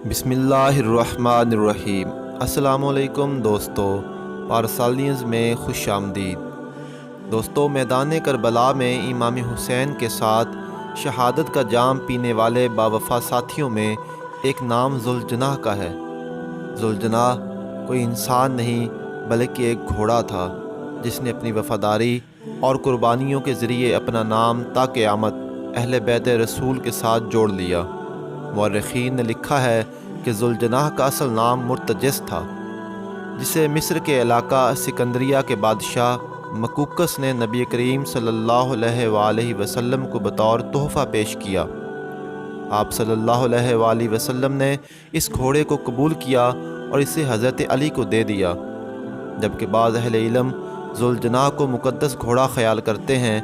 بسم اللہ الرحمن الرحیم۔ السلام علیکم دوستو، پارسالیز میں خوش آمدید۔ دوستو، میدان کربلا میں امام حسین کے ساتھ شہادت کا جام پینے والے باوفا ساتھیوں میں ایک نام ذوالجناح کا ہے۔ ذوالجناح کوئی انسان نہیں بلکہ ایک گھوڑا تھا جس نے اپنی وفاداری اور قربانیوں کے ذریعے اپنا نام تا قیامت اہل بیت رسول کے ساتھ جوڑ لیا۔ مورخین نے لکھا ہے کہ ذوالجناح کا اصل نام مرتجس تھا، جسے مصر کے علاقہ سکندریہ کے بادشاہ مکوکس نے نبی کریم صلی اللہ علیہ وآلہ وسلم کو بطور تحفہ پیش کیا۔ آپ صلی اللہ علیہ وآلہ وسلم نے اس گھوڑے کو قبول کیا اور اسے حضرت علی کو دے دیا، جبکہ بعض اہل علم ذوالجناح کو مقدس گھوڑا خیال کرتے ہیں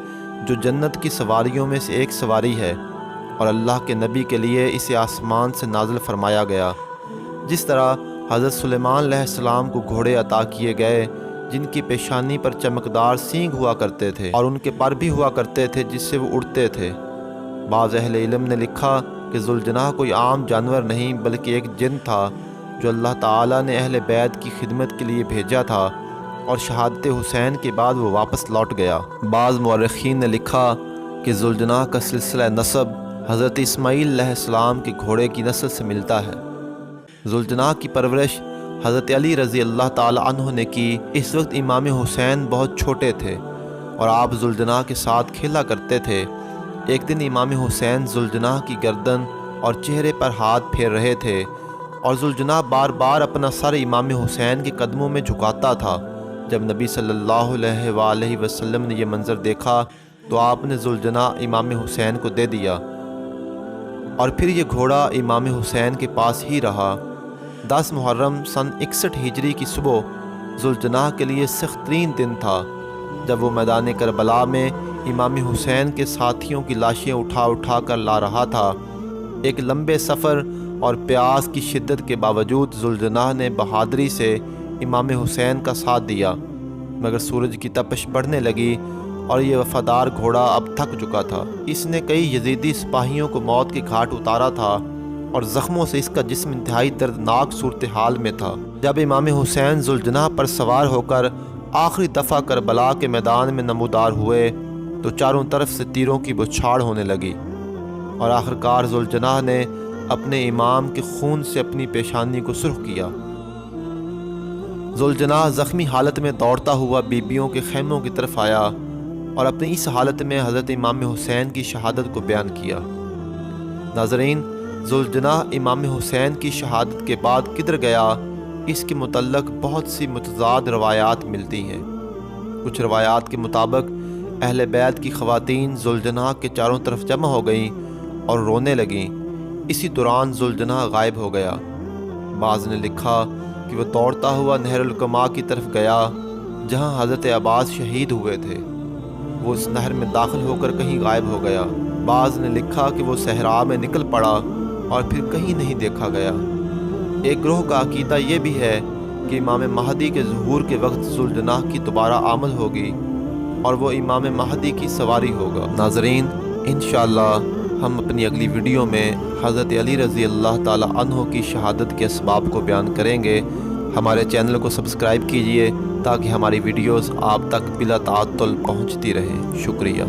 جو جنت کی سواریوں میں سے ایک سواری ہے، اور اللہ کے نبی کے لیے اسے آسمان سے نازل فرمایا گیا، جس طرح حضرت سلیمان علیہ السلام کو گھوڑے عطا کیے گئے جن کی پیشانی پر چمکدار سینگ ہوا کرتے تھے اور ان کے پر بھی ہوا کرتے تھے جس سے وہ اڑتے تھے۔ بعض اہل علم نے لکھا کہ ذوالجناح کوئی عام جانور نہیں بلکہ ایک جن تھا جو اللہ تعالیٰ نے اہل بیت کی خدمت کے لیے بھیجا تھا، اور شہادت حسین کے بعد وہ واپس لوٹ گیا۔ بعض مورخین نے لکھا کہ ذوالجناح کا سلسلہ نسب حضرت اسماعیل علیہ السلام کے گھوڑے کی نسل سے ملتا ہے۔ ذوالجناح کی پرورش حضرت علی رضی اللہ تعالی عنہ نے کی۔ اس وقت امام حسین بہت چھوٹے تھے اور آپ ذوالجناح کے ساتھ کھیلا کرتے تھے۔ ایک دن امام حسین ذوالجناح کی گردن اور چہرے پر ہاتھ پھیر رہے تھے، اور ذوالجناح بار بار اپنا سر امام حسین کے قدموں میں جھکاتا تھا۔ جب نبی صلی اللہ علیہ وآلہ وسلم نے یہ منظر دیکھا تو آپ نے ذوالجناح امام حسین کو دے دیا، اور پھر یہ گھوڑا امام حسین کے پاس ہی رہا۔ 10 محرم سن 61 ہجری کی صبح ذوالجناح کے لیے سخت ترین دن تھا، جب وہ میدان کربلا میں امام حسین کے ساتھیوں کی لاشیں اٹھا اٹھا کر لا رہا تھا۔ ایک لمبے سفر اور پیاس کی شدت کے باوجود ذوالجناح نے بہادری سے امام حسین کا ساتھ دیا، مگر سورج کی تپش بڑھنے لگی اور یہ وفادار گھوڑا اب تھک چکا تھا۔ اس نے کئی یزیدی سپاہیوں کو موت کے گھاٹ اتارا تھا، اور زخموں سے اس کا جسم انتہائی دردناک صورتحال میں تھا۔ جب امام حسین ذوالجناح پر سوار ہو کر آخری دفعہ کربلا کے میدان میں نمودار ہوئے تو چاروں طرف سے تیروں کی بچھاڑ ہونے لگی، اور آخرکار ذوالجناح نے اپنے امام کے خون سے اپنی پیشانی کو سرخ کیا۔ ذوالجناح زخمی حالت میں دوڑتا ہوا بیبیوں کے خیموں کی طرف آیا اور اپنی اس حالت میں حضرت امام حسین کی شہادت کو بیان کیا۔ ناظرین، ذوالجناح امام حسین کی شہادت کے بعد کدھر گیا، اس کے متعلق بہت سی متضاد روایات ملتی ہیں۔ کچھ روایات کے مطابق اہل بیت کی خواتین ذوالجناح کے چاروں طرف جمع ہو گئیں اور رونے لگیں۔ اسی دوران ذوالجناح غائب ہو گیا۔ بعض نے لکھا کہ وہ دوڑتا ہوا نہر القماء کی طرف گیا جہاں حضرت عباس شہید ہوئے تھے۔ وہ اس نہر میں داخل ہو کر کہیں غائب ہو گیا۔ بعض نے لکھا کہ وہ صحرا میں نکل پڑا اور پھر کہیں نہیں دیکھا گیا۔ ایک گروہ کا عقیدہ یہ بھی ہے کہ امام مہدی کے ظہور کے وقت ذوالجناح کی دوبارہ آمد ہوگی اور وہ امام مہدی کی سواری ہوگا۔ ناظرین، انشاءاللہ ہم اپنی اگلی ویڈیو میں حضرت علی رضی اللہ تعالی عنہ کی شہادت کے اسباب کو بیان کریں گے۔ ہمارے چینل کو سبسکرائب کیجئے تاکہ ہماری ویڈیوز آپ تک بلا تعطل پہنچتی رہیں۔ شکریہ۔